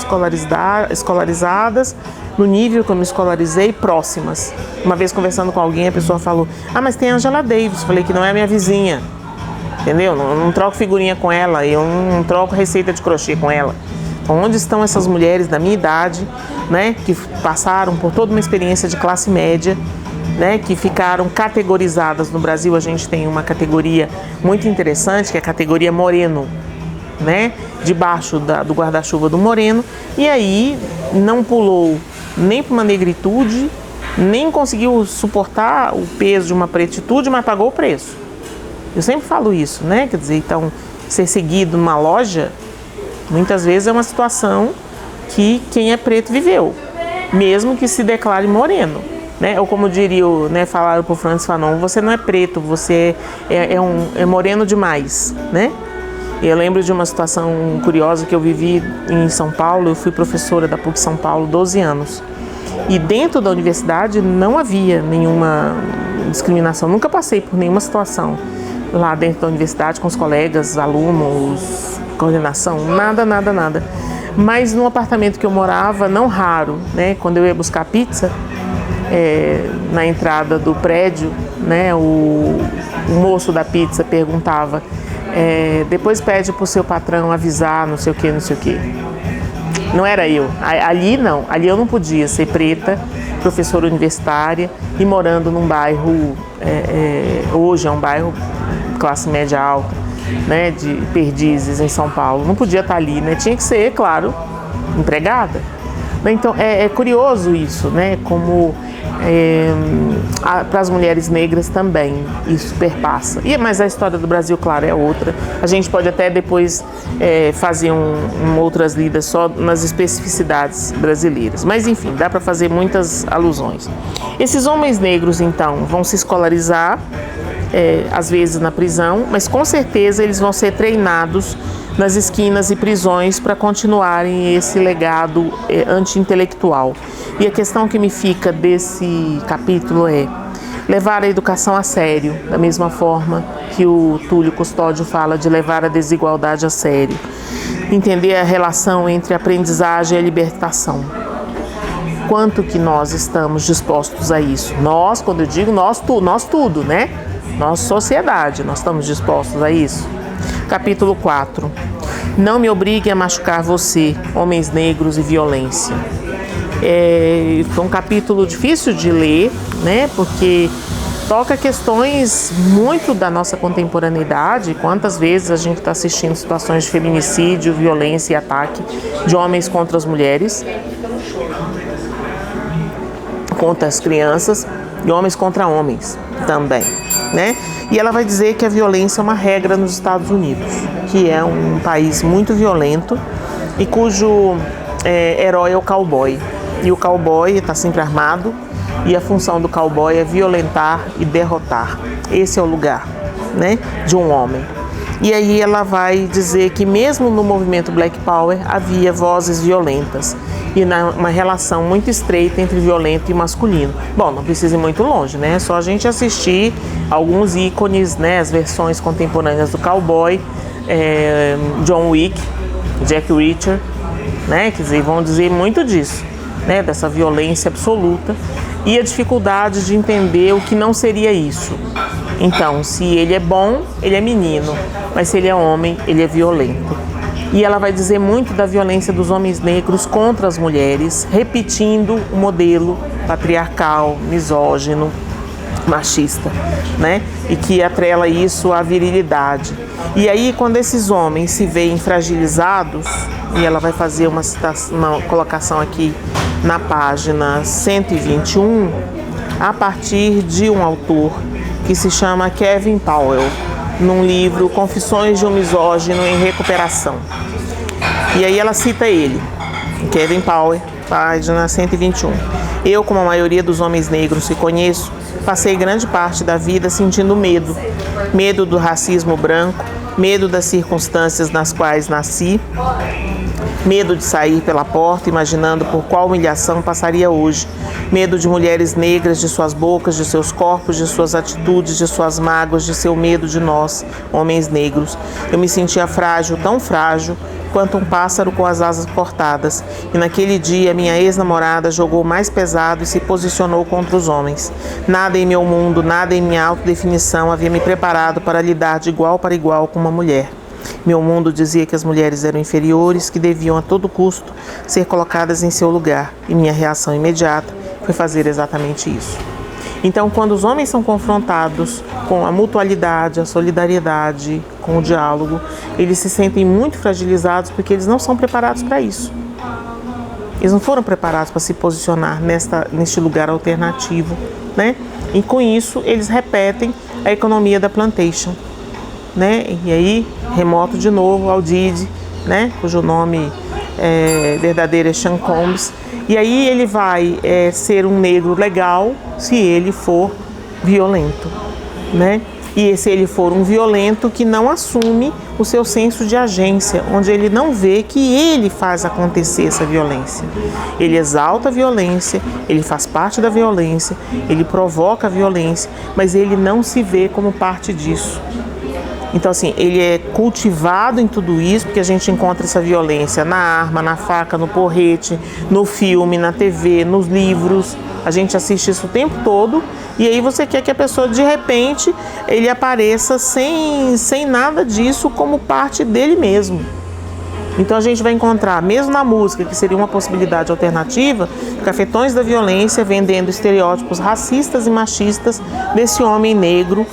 escolarizadas, no nível que eu me escolarizei, próximas. Uma vez conversando com alguém, a pessoa falou, mas tem a Angela Davis. Falei que não é a minha vizinha, entendeu? Não troco figurinha com ela, eu não troco receita de crochê com ela. Então, onde estão essas mulheres da minha idade, né, que passaram por toda uma experiência de classe média, né, que ficaram categorizadas? No Brasil, a gente tem uma categoria muito interessante, que é a categoria moreno, né, debaixo do guarda-chuva do moreno, e aí não pulou nem para uma negritude, nem conseguiu suportar o peso de uma pretitude, mas pagou o preço. Eu sempre falo isso, né? Quer dizer, então, ser seguido numa loja, muitas vezes é uma situação que quem é preto viveu, mesmo que se declare moreno, né? Ou como diria, né, falaram para o Francis Fanon, você não é preto, você é moreno demais, né? E eu lembro de uma situação curiosa que eu vivi em São Paulo. Eu fui professora da PUC São Paulo 12 anos. E dentro da universidade não havia nenhuma discriminação. Nunca passei por nenhuma situação lá dentro da universidade com os colegas, alunos, coordenação, nada. Mas no apartamento que eu morava, não raro, né, quando eu ia buscar pizza, na entrada do prédio, né, o moço da pizza perguntava, depois pede para o seu patrão avisar, não sei o que. Não era eu. Ali não. Ali eu não podia ser preta, professora universitária e morando num bairro, hoje é um bairro classe média alta, né, de Perdizes, em São Paulo. Não podia estar ali, né? Tinha que ser, claro, empregada. Então, é curioso isso, né? Como para as mulheres negras também isso perpassa. Mas a história do Brasil, claro, é outra. A gente pode até depois fazer outras lidas só nas especificidades brasileiras. Mas, enfim, dá para fazer muitas alusões. Esses homens negros, então, vão se escolarizar, às vezes na prisão, mas com certeza eles vão ser treinados nas esquinas e prisões para continuarem esse legado anti-intelectual. E a questão que me fica desse capítulo é: Levar a educação a sério, da mesma forma que o Túlio Custódio fala de levar a desigualdade a sério. Entender a relação entre a aprendizagem e a libertação. Quanto que nós estamos dispostos a isso? Nós, quando eu digo nós tudo, né? Nossa sociedade, nós estamos dispostos a isso? Capítulo 4. Não me obrigue a machucar você, homens negros e violência. Foi um capítulo difícil de ler, né? Porque toca questões muito da nossa contemporaneidade. Quantas vezes a gente está assistindo situações de feminicídio, violência e ataque de homens contra as mulheres, contra as crianças e homens contra homens também, né? E ela vai dizer que a violência é uma regra nos Estados Unidos, que é um país muito violento e cujo herói é o cowboy. E o cowboy está sempre armado e a função do cowboy é violentar e derrotar. Esse é o lugar, né, de um homem. E aí ela vai dizer que mesmo no movimento Black Power havia vozes violentas e uma relação muito estreita entre violento e masculino. Bom, não precisa ir muito longe, né? É só a gente assistir alguns ícones, né? As versões contemporâneas do cowboy, John Wick, Jack Reacher, né? Quer dizer, vão dizer muito disso, né? Dessa violência absoluta e a dificuldade de entender o que não seria isso. Então, se ele é bom, ele é menino, mas se ele é homem, ele é violento. E ela vai dizer muito da violência dos homens negros contra as mulheres, repetindo o modelo patriarcal, misógino, machista, né? E que atrela isso à virilidade. E aí, quando esses homens se veem fragilizados, e ela vai fazer uma colocação aqui na página 121, a partir de um autor que se chama Kevin Powell, num livro Confissões de um Misógino em Recuperação. E aí ela cita ele, Kevin Powell, página 121. Eu, como a maioria dos homens negros que conheço, passei grande parte da vida sentindo medo. Medo do racismo branco, medo das circunstâncias nas quais nasci, medo de sair pela porta imaginando por qual humilhação passaria hoje, medo de mulheres negras, de suas bocas, de seus corpos, de suas atitudes, de suas mágoas, de seu medo de nós, homens negros. Eu me sentia frágil, tão frágil quanto um pássaro com as asas cortadas, e naquele dia minha ex-namorada jogou mais pesado e se posicionou contra os homens. Nada em meu mundo, nada em minha autodefinição havia me preparado para lidar de igual para igual com uma mulher. Meu mundo dizia que as mulheres eram inferiores, que deviam a todo custo ser colocadas em seu lugar, e minha reação imediata foi fazer exatamente isso. Então, quando os homens são confrontados com a mutualidade, a solidariedade, com o diálogo, eles se sentem muito fragilizados porque eles não são preparados para isso. Eles não foram preparados para se posicionar neste lugar alternativo, né? E com isso, eles repetem a economia da plantation, né? E aí, remoto de novo ao Didi, né? Cujo nome verdadeiro é Sean Combs. E aí ele vai ser um negro legal se ele for violento, né? E se ele for um violento que não assume o seu senso de agência, onde ele não vê que ele faz acontecer essa violência. Ele exalta a violência, ele faz parte da violência, ele provoca a violência, mas ele não se vê como parte disso. Então, assim, ele é cultivado em tudo isso, porque a gente encontra essa violência na arma, na faca, no porrete, no filme, na TV, nos livros. A gente assiste isso o tempo todo e aí você quer que a pessoa, de repente, ele apareça sem nada disso como parte dele mesmo. Então a gente vai encontrar, mesmo na música, que seria uma possibilidade alternativa, cafetões da violência vendendo estereótipos racistas e machistas desse homem negro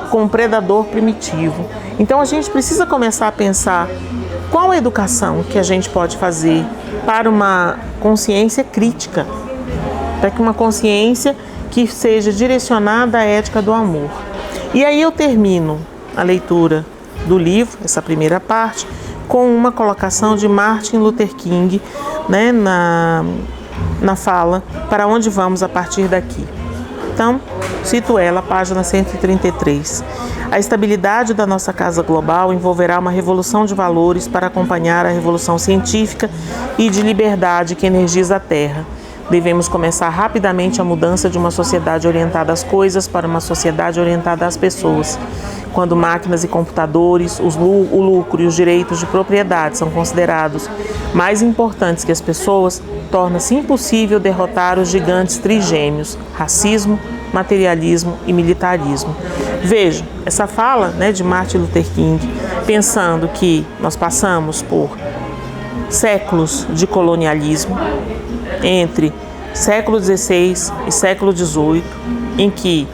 como predador primitivo. Então a gente precisa começar a pensar qual a educação que a gente pode fazer para uma consciência crítica, para que uma consciência que seja direcionada à ética do amor. E aí eu termino a leitura do livro, essa primeira parte, com uma colocação de Martin Luther King, né, na fala Para onde vamos a partir daqui. Então, cito ela, página 133. A estabilidade da nossa casa global envolverá uma revolução de valores para acompanhar a revolução científica e de liberdade que energiza a Terra. Devemos começar rapidamente a mudança de uma sociedade orientada às coisas para uma sociedade orientada às pessoas. Quando máquinas e computadores, o lucro e os direitos de propriedade são considerados mais importantes que as pessoas, torna-se impossível derrotar os gigantes trigêmeos: racismo, materialismo e militarismo. Veja, essa fala, de Martin Luther King, pensando que nós passamos por séculos de colonialismo, entre século XVI e século XVIII, em que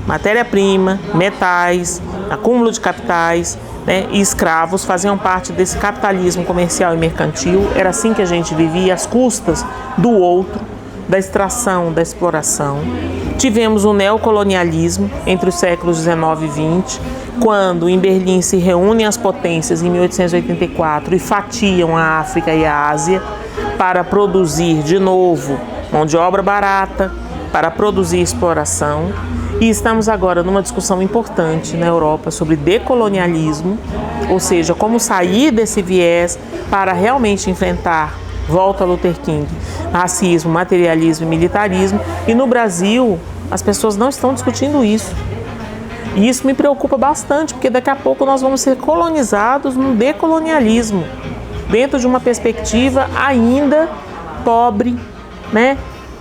matéria-prima, metais, acúmulo de capitais, e escravos faziam parte desse capitalismo comercial e mercantil. Era assim que a gente vivia, às custas do outro, da extração, da exploração. Tivemos o neocolonialismo entre os séculos XIX e XX, quando em Berlim se reúnem as potências em 1884 e fatiam a África e a Ásia para produzir de novo mão de obra barata, para produzir exploração. E estamos agora numa discussão importante na Europa sobre decolonialismo, ou seja, como sair desse viés para realmente enfrentar, volta a Luther King, racismo, materialismo e militarismo. E no Brasil, as pessoas não estão discutindo isso. E isso me preocupa bastante, porque daqui a pouco nós vamos ser colonizados no decolonialismo, dentro de uma perspectiva ainda pobre,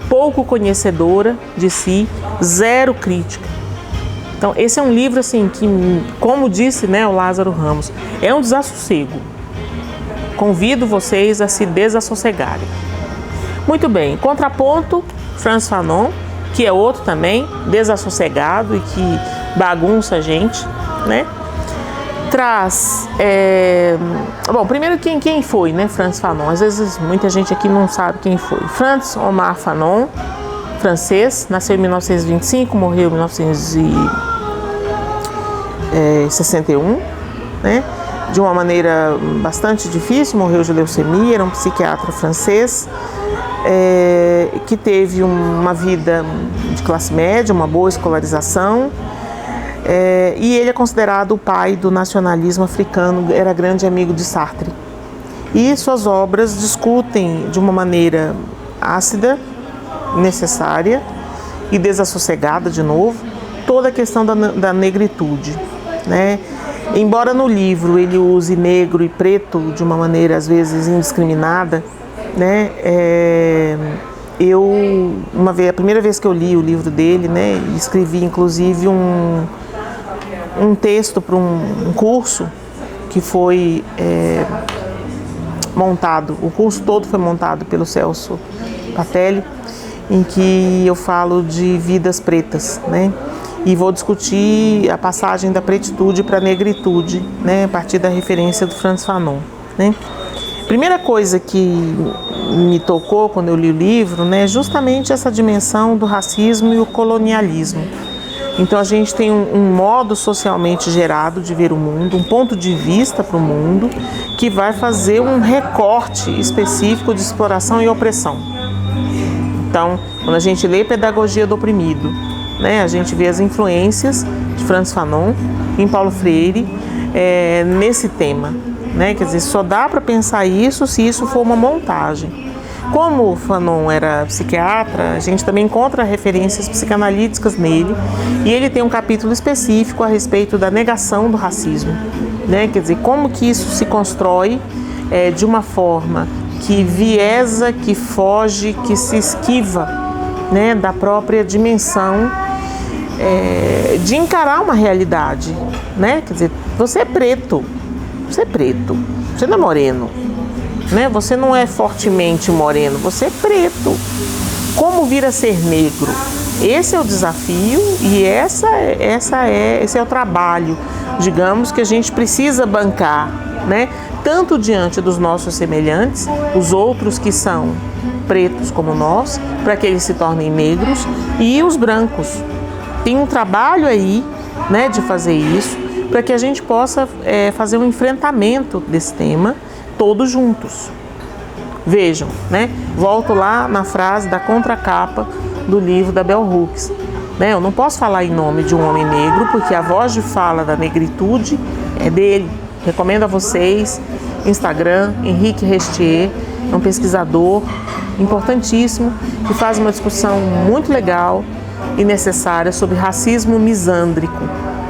pouco conhecedora de si, zero crítica. Então, esse é um livro assim que, como disse o Lázaro Ramos, é um desassossego. Convido vocês a se desassossegarem. Muito bem, contraponto, Frantz Fanon, que é outro também desassossegado e que bagunça a gente, traz, bom, primeiro quem foi, Frantz Fanon? Às vezes muita gente aqui não sabe quem foi. Frantz Omar Fanon, francês, nasceu em 1925, morreu em 1961, de uma maneira bastante difícil, morreu de leucemia, era um psiquiatra francês, que teve uma vida de classe média, uma boa escolarização, e ele é considerado o pai do nacionalismo africano, era grande amigo de Sartre. E suas obras discutem de uma maneira ácida, necessária e desassossegada, de novo, toda a questão da negritude. Embora no livro ele use negro e preto de uma maneira às vezes indiscriminada, a primeira vez que eu li o livro dele, escrevi inclusive um texto para um curso que foi montado, o curso todo foi montado pelo Celso Patelli, em que eu falo de vidas pretas, e vou discutir a passagem da pretitude para a negritude, a partir da referência do Frantz Fanon. Primeira coisa que me tocou quando eu li o livro, é justamente essa dimensão do racismo e o colonialismo. Então a gente tem um modo socialmente gerado de ver o mundo, um ponto de vista para o mundo, que vai fazer um recorte específico de exploração e opressão. Então, quando a gente lê Pedagogia do Oprimido, a gente vê as influências de Frantz Fanon em Paulo Freire nesse tema. Quer dizer, só dá para pensar isso se isso for uma montagem. Como Fanon era psiquiatra, a gente também encontra referências psicanalíticas nele, e ele tem um capítulo específico a respeito da negação do racismo. Quer dizer, como que isso se constrói de uma forma que viesa, que foge, que se esquiva da própria dimensão de encarar uma realidade. Quer dizer, você é preto, você não é moreno, você não é fortemente moreno, você é preto. Como vir a ser negro? Esse é o desafio e esse é o trabalho, digamos, que a gente precisa bancar, tanto diante dos nossos semelhantes, os outros que são pretos como nós, para que eles se tornem negros, e os brancos. Tem um trabalho aí, de fazer isso, para que a gente possa fazer um enfrentamento desse tema todos juntos. Vejam, volto lá na frase da contracapa do livro da Bell Hooks. Eu não posso falar em nome de um homem negro, porque a voz de fala da negritude é dele. Recomendo a vocês, Instagram, Henrique Restier, é um pesquisador importantíssimo, que faz uma discussão muito legal e necessária sobre racismo misândrico,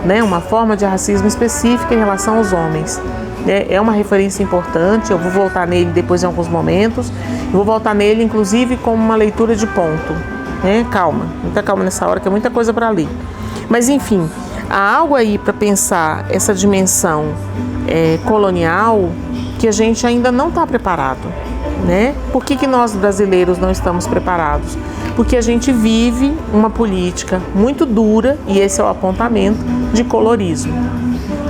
né? Uma forma de racismo específica em relação aos homens. É uma referência importante, eu vou voltar nele depois em alguns momentos, eu vou voltar nele inclusive como uma leitura de ponto, né? Calma, muita calma nessa hora que é muita coisa para ler. Mas enfim, há algo aí para pensar essa dimensão colonial que a gente ainda não está preparado, né? Por que nós brasileiros não estamos preparados? Porque a gente vive uma política muito dura, e esse é o apontamento, de colorismo.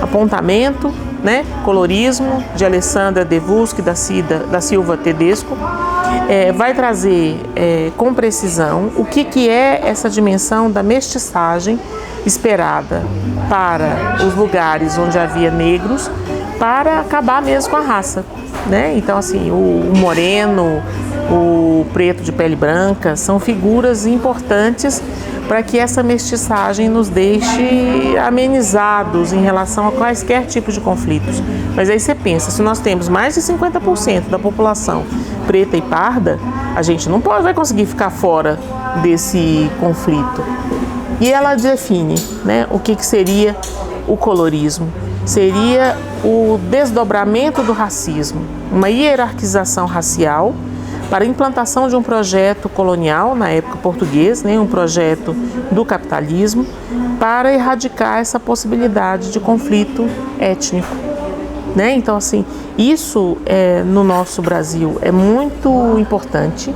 Apontamento, né? Colorismo, de Alessandra Devuski da Silva Tedesco, vai trazer com precisão o que é essa dimensão da mestiçagem esperada para os lugares onde havia negros, para acabar mesmo com a raça, né? Então, assim, o moreno, o preto de pele branca são figuras importantes para que essa mestiçagem nos deixe amenizados em relação a quaisquer tipos de conflitos. Mas aí você pensa, se nós temos mais de 50% da população preta e parda, a gente não vai conseguir ficar fora desse conflito. E ela define, né, o que seria o colorismo. Seria o desdobramento do racismo, uma hierarquização racial para a implantação de um projeto colonial, na época português, né, um projeto do capitalismo, para erradicar essa possibilidade de conflito étnico, né? Então, assim, isso no nosso Brasil é muito importante,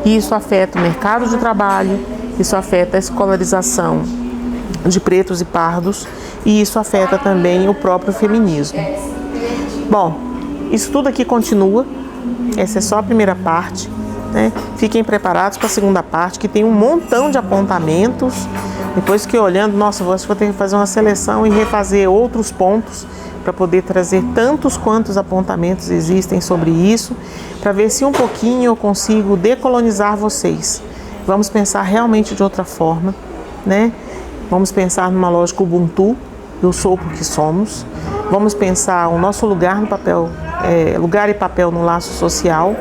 e isso afeta o mercado de trabalho, isso afeta a escolarização de pretos e pardos, e isso afeta também o próprio feminismo. Bom, isso tudo aqui continua, essa é só a primeira parte, né? Fiquem preparados para a segunda parte, que tem um montão de apontamentos. Depois que olhando, nossa, vou ter que fazer uma seleção e refazer outros pontos para poder trazer tantos quantos apontamentos existem sobre isso, para ver se um pouquinho eu consigo decolonizar vocês. Vamos pensar realmente de outra forma, né? Vamos pensar numa lógica Ubuntu, eu sou porque somos. Vamos pensar o nosso lugar no papel, lugar e papel no laço social,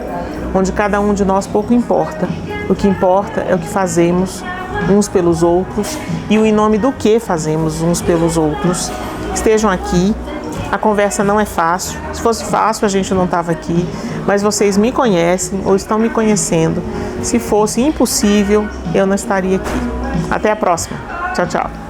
onde cada um de nós pouco importa. O que importa é o que fazemos uns pelos outros e o em nome do que fazemos uns pelos outros. Estejam aqui, a conversa não é fácil. Se fosse fácil, a gente não estava aqui, mas vocês me conhecem ou estão me conhecendo. Se fosse impossível, eu não estaria aqui. Até a próxima. Tchau, tchau.